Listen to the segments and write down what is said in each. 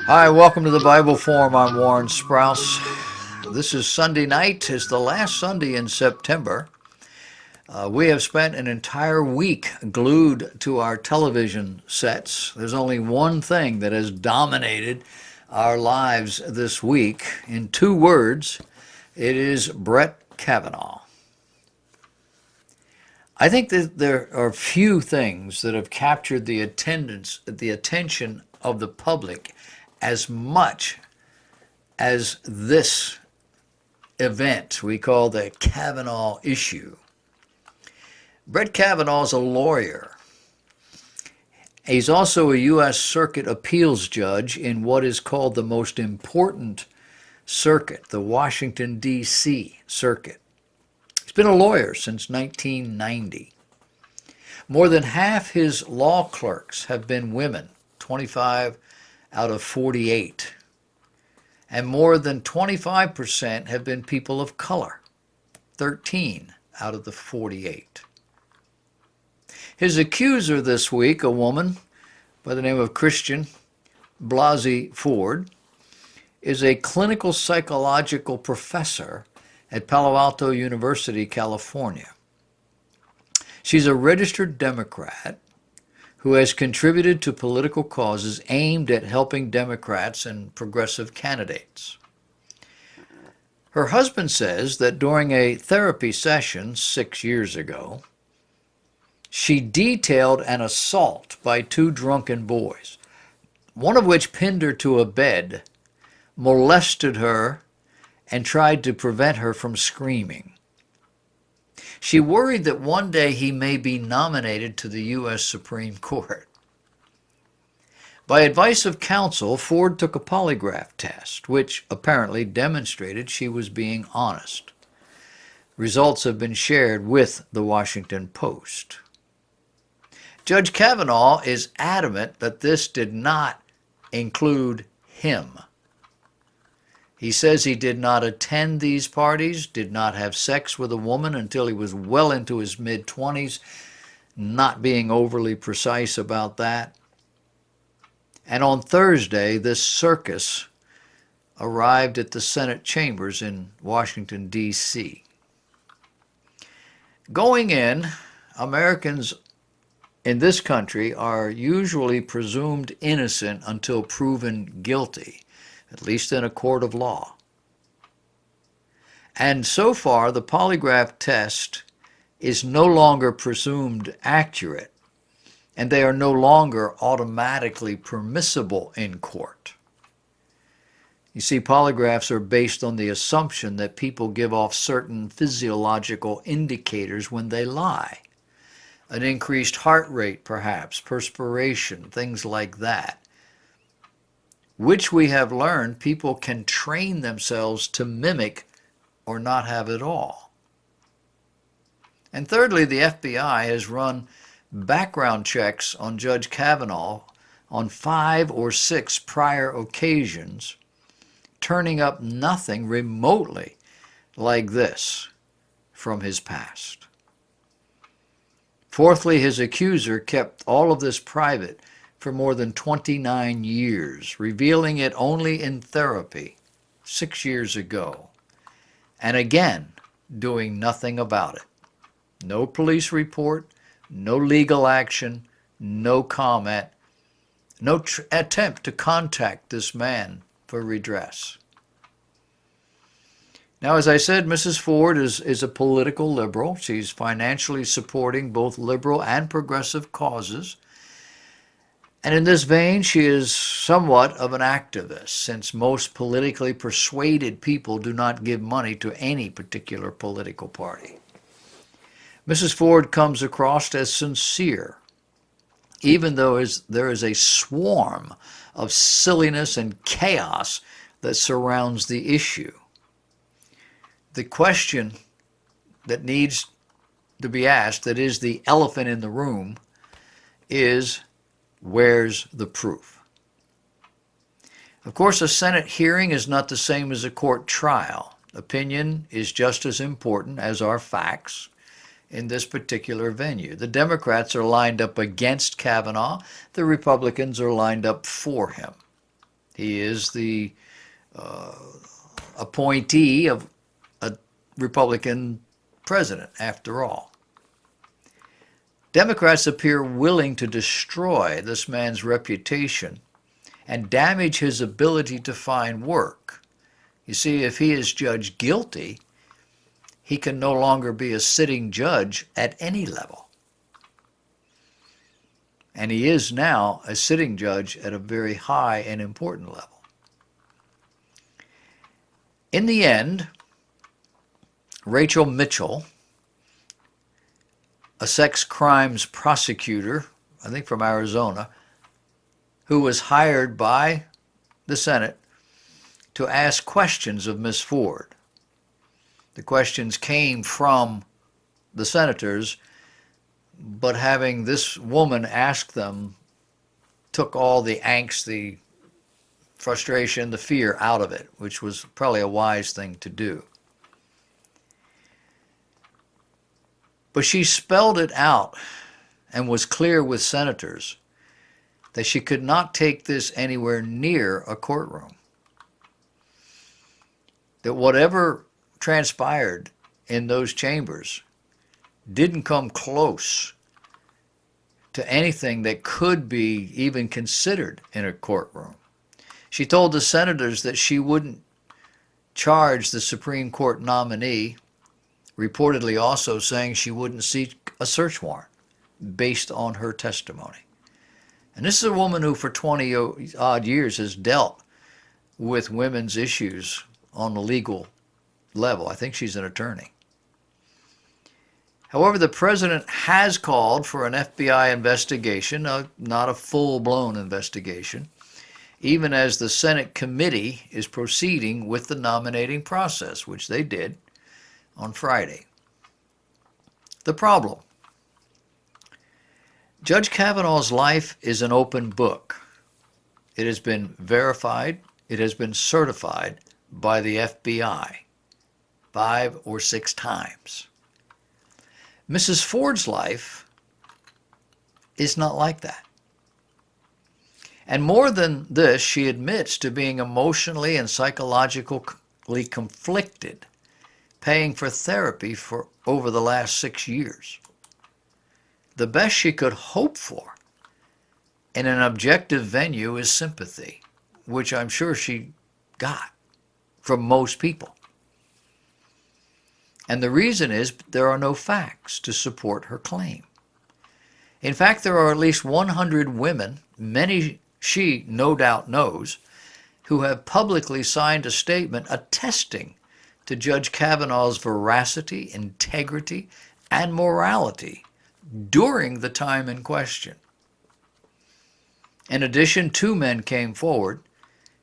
Hi, welcome to the Bible Forum. I'm Warren Sprouse. This is Sunday night. It's the last Sunday in September. We have spent an entire week glued to our television sets. There's only one thing that has dominated our lives this week. In two words, it is Brett Kavanaugh. I think that there are few things that have captured the attention of the public as much as this event we call the Kavanaugh issue. Brett Kavanaugh is a lawyer. He's also a U.S. Circuit Appeals judge in what is called the most important circuit, the Washington, D.C. circuit. He's been a lawyer since 1990. More than half his law clerks have been women, 25 out of 48. And more than 25% have been people of color, 13 out of the 48. His accuser this week, a woman by the name of Christian Blasey Ford, is a clinical psychological professor at Palo Alto University, California. She's a registered Democrat who has contributed to political causes aimed at helping Democrats and progressive candidates. Her husband says that during a therapy session 6 years ago, she detailed an assault by two drunken boys, one of which pinned her to a bed, molested her, and tried to prevent her from screaming. She worried that one day he may be nominated to the U.S. Supreme Court. By advice of counsel, Ford took a polygraph test, which apparently demonstrated she was being honest. Results have been shared with the Washington Post. Judge Kavanaugh is adamant that this did not include him. He says he did not attend these parties, did not have sex with a woman until he was well into his mid-20s, not being overly precise about that. And on Thursday, this circus arrived at the Senate chambers in Washington, D.C. Going in, Americans in this country are usually presumed innocent until proven guilty, at least in a court of law. And so far, the polygraph test is no longer presumed accurate, and they are no longer automatically permissible in court. You see, polygraphs are based on the assumption that people give off certain physiological indicators when they lie. An increased heart rate, perhaps, perspiration, things like that, which we have learned people can train themselves to mimic or not have at all. And thirdly, the FBI has run background checks on Judge Kavanaugh on 5 or 6 prior occasions, turning up nothing remotely like this from his past. Fourthly, his accuser kept all of this private for more than 29 years, revealing it only in therapy 6 years ago, and again doing nothing about it. No police report, no legal action, no comment, no attempt to contact this man for redress. Now, as I said, Mrs. Ford is a political liberal. She's financially supporting both liberal and progressive causes. And in this vein, she is somewhat of an activist, since most politically persuaded people do not give money to any particular political party. Mrs. Ford comes across as sincere, even though there is a swarm of silliness and chaos that surrounds the issue. The question that needs to be asked, that is the elephant in the room, is where's the proof? Of course, a Senate hearing is not the same as a court trial. Opinion is just as important as are facts in this particular venue. The Democrats are lined up against Kavanaugh. The Republicans are lined up for him. He is the appointee of a Republican president, after all. Democrats appear willing to destroy this man's reputation and damage his ability to find work. You see, if he is judged guilty, he can no longer be a sitting judge at any level. And he is now a sitting judge at a very high and important level. In the end, Rachel Mitchell, a sex crimes prosecutor, I think from Arizona, who was hired by the Senate to ask questions of Ms. Ford. The questions came from the senators, but having this woman ask them took all the angst, the frustration, the fear out of it, which was probably a wise thing to do. But she spelled it out and was clear with senators that she could not take this anywhere near a courtroom. That whatever transpired in those chambers didn't come close to anything that could be even considered in a courtroom. She told the senators that she wouldn't charge the Supreme Court nominee, reportedly also saying she wouldn't seek a search warrant based on her testimony. And this is a woman who for 20 odd years has dealt with women's issues on the legal level. I think she's an attorney. However, the president has called for an FBI investigation, not a full-blown investigation, even as the Senate committee is proceeding with the nominating process, which they did on Friday. The problem: Judge Kavanaugh's life is an open book. It has been verified, it has been certified by the FBI 5 or 6 times. Mrs. Ford's life is not like that. And more than this, she admits to being emotionally and psychologically conflicted, paying for therapy for over the last 6 years. The best she could hope for in an objective venue is sympathy, which I'm sure she got from most people. And the reason is there are no facts to support her claim. In fact, there are at least 100 women, many she no doubt knows, who have publicly signed a statement attesting to Judge Kavanaugh's veracity, integrity, and morality during the time in question. In addition, 2 men came forward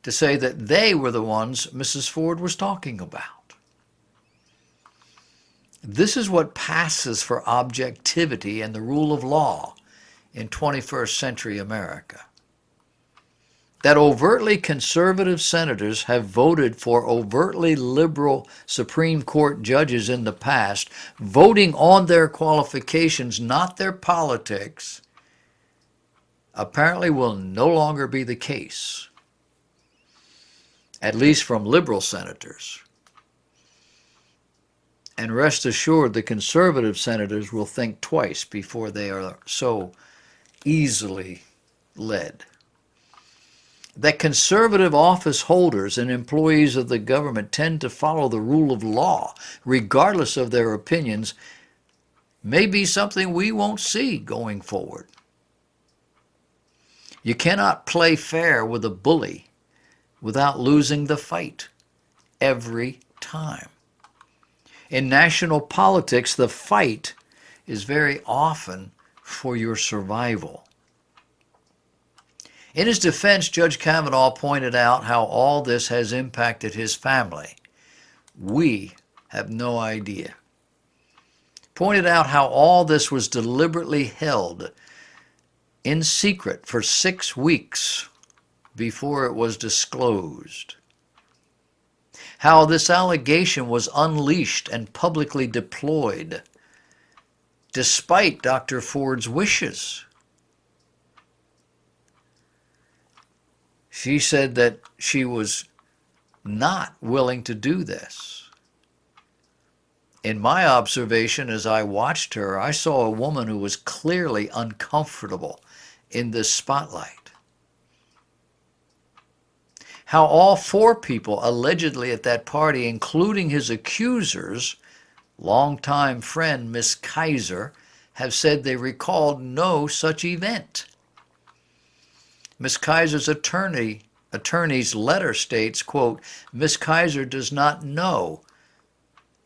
to say that they were the ones Mrs. Ford was talking about. This is what passes for objectivity and the rule of law in 21st century America. That overtly conservative senators have voted for overtly liberal Supreme Court judges in the past, voting on their qualifications, not their politics, apparently will no longer be the case, at least from liberal senators. And rest assured, the conservative senators will think twice before they are so easily led. That conservative office holders and employees of the government tend to follow the rule of law, regardless of their opinions, may be something we won't see going forward. You cannot play fair with a bully without losing the fight every time. In national politics, the fight is very often for your survival. In his defense, Judge Kavanaugh pointed out how all this has impacted his family. We have no idea. Pointed out how all this was deliberately held in secret for 6 weeks before it was disclosed. How this allegation was unleashed and publicly deployed despite Dr. Ford's wishes. She said that she was not willing to do this. In my observation, as I watched her, I saw a woman who was clearly uncomfortable in this spotlight. How all four people allegedly at that party, including his accusers, longtime friend Miss Kaiser, have said they recalled no such event. Miss Kaiser's attorney's letter states, quote, Miss Kaiser does not know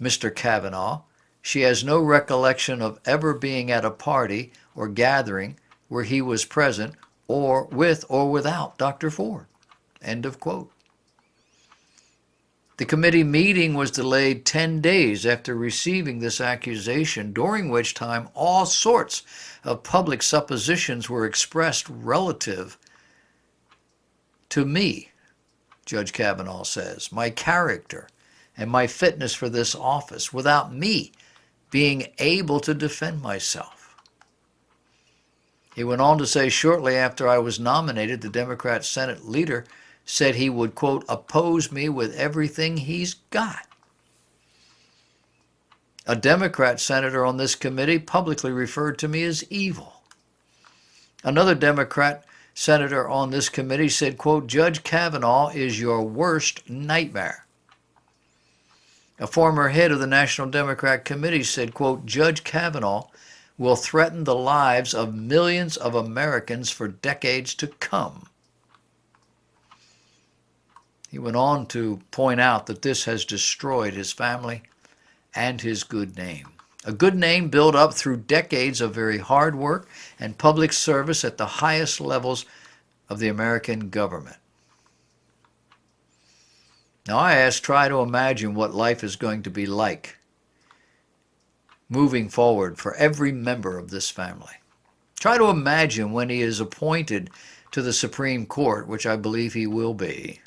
Mr. Kavanaugh. She has no recollection of ever being at a party or gathering where he was present or with or without Dr. Ford. End of quote. The committee meeting was delayed 10 days after receiving this accusation, during which time all sorts of public suppositions were expressed relative to me, Judge Kavanaugh says, my character and my fitness for this office, without me being able to defend myself. He went on to say, shortly after I was nominated, the Democrat Senate leader said he would, quote, oppose me with everything he's got. A Democrat senator on this committee publicly referred to me as evil. Another Democrat senator on this committee said, quote, Judge Kavanaugh is your worst nightmare. A former head of the National Democrat Committee said, quote, Judge Kavanaugh will threaten the lives of millions of Americans for decades to come. He went on to point out that this has destroyed his family and his good name. A good name built up through decades of very hard work and public service at the highest levels of the American government. Now try to imagine what life is going to be like moving forward for every member of this family. Try to imagine when he is appointed to the Supreme Court, which I believe he will be,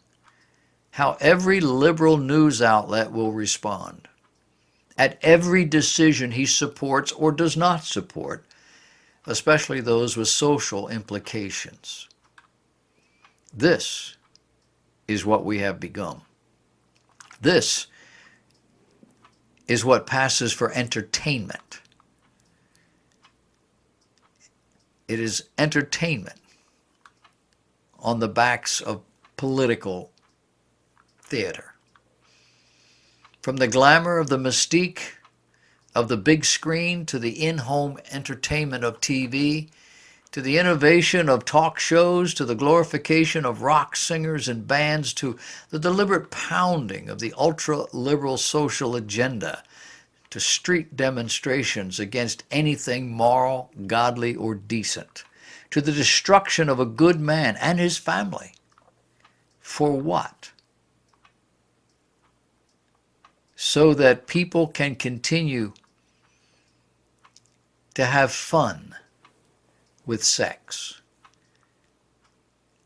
how every liberal news outlet will respond at every decision he supports or does not support, especially those with social implications. This is what we have begun. This is what passes for entertainment. It is entertainment on the backs of political theater. From the glamour of the mystique of the big screen to the in-home entertainment of TV, to the innovation of talk shows, to the glorification of rock singers and bands, to the deliberate pounding of the ultra-liberal social agenda, to street demonstrations against anything moral, godly, or decent, to the destruction of a good man and his family. For what? So that people can continue to have fun with sex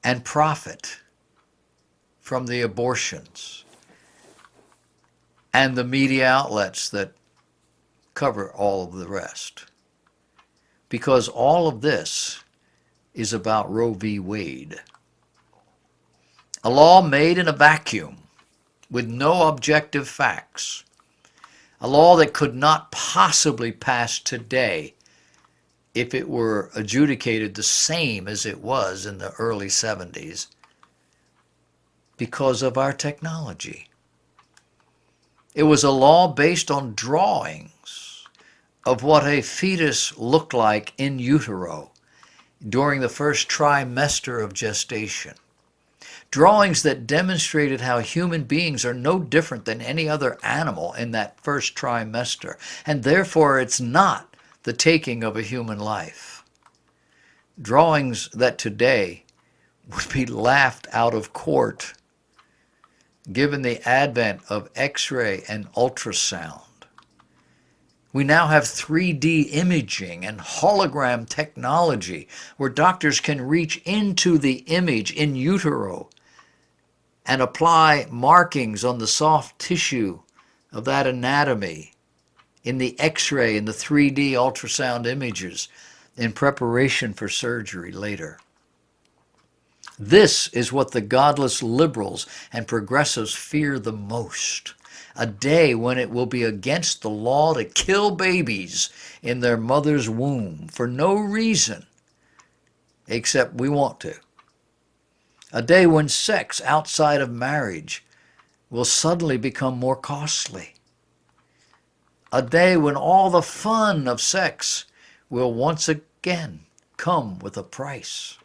and profit from the abortions and the media outlets that cover all of the rest. Because all of this is about Roe v. Wade. A law made in a vacuum with no objective facts. A law that could not possibly pass today if it were adjudicated the same as it was in the early 70s because of our technology. It was a law based on drawings of what a fetus looked like in utero during the first trimester of gestation. Drawings that demonstrated how human beings are no different than any other animal in that first trimester, and therefore it's not the taking of a human life. Drawings that today would be laughed out of court given the advent of X-ray and ultrasound. We now have 3D imaging and hologram technology where doctors can reach into the image in utero and apply markings on the soft tissue of that anatomy in the X-ray and the 3D ultrasound images in preparation for surgery later. This is what the godless liberals and progressives fear the most. A day when it will be against the law to kill babies in their mother's womb for no reason except we want to. A day when sex outside of marriage will suddenly become more costly. A day when all the fun of sex will once again come with a price.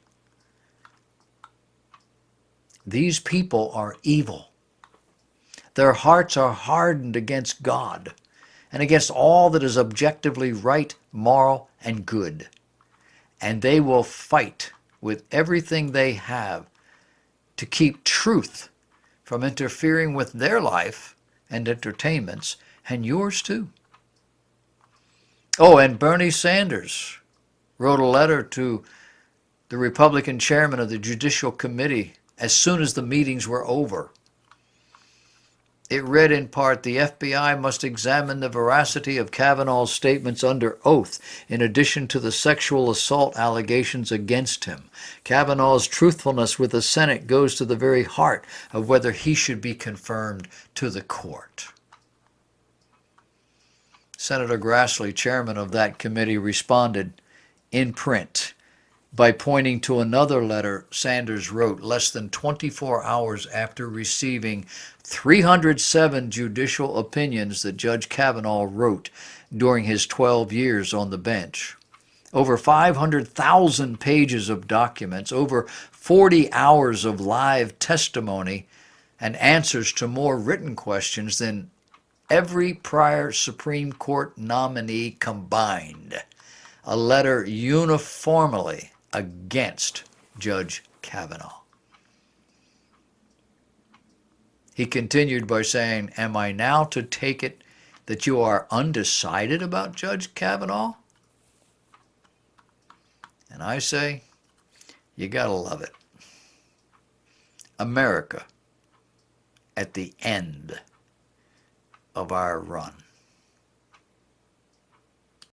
These people are evil. Their hearts are hardened against God and against all that is objectively right, moral, and good. And they will fight with everything they have to keep truth from interfering with their life and entertainments, and yours too. Oh, and Bernie Sanders wrote a letter to the Republican chairman of the Judicial Committee as soon as the meetings were over. It read in part, the FBI must examine the veracity of Kavanaugh's statements under oath, in addition to the sexual assault allegations against him. Kavanaugh's truthfulness with the Senate goes to the very heart of whether he should be confirmed to the court. Senator Grassley, chairman of that committee, responded in print by pointing to another letter Sanders wrote less than 24 hours after receiving 307 judicial opinions that Judge Kavanaugh wrote during his 12 years on the bench. Over 500,000 pages of documents, over 40 hours of live testimony, and answers to more written questions than every prior Supreme Court nominee combined. A letter uniformly against Judge Kavanaugh. He continued by saying, am I now to take it that you are undecided about Judge Kavanaugh? And I say, you gotta love it. America at the end of our run.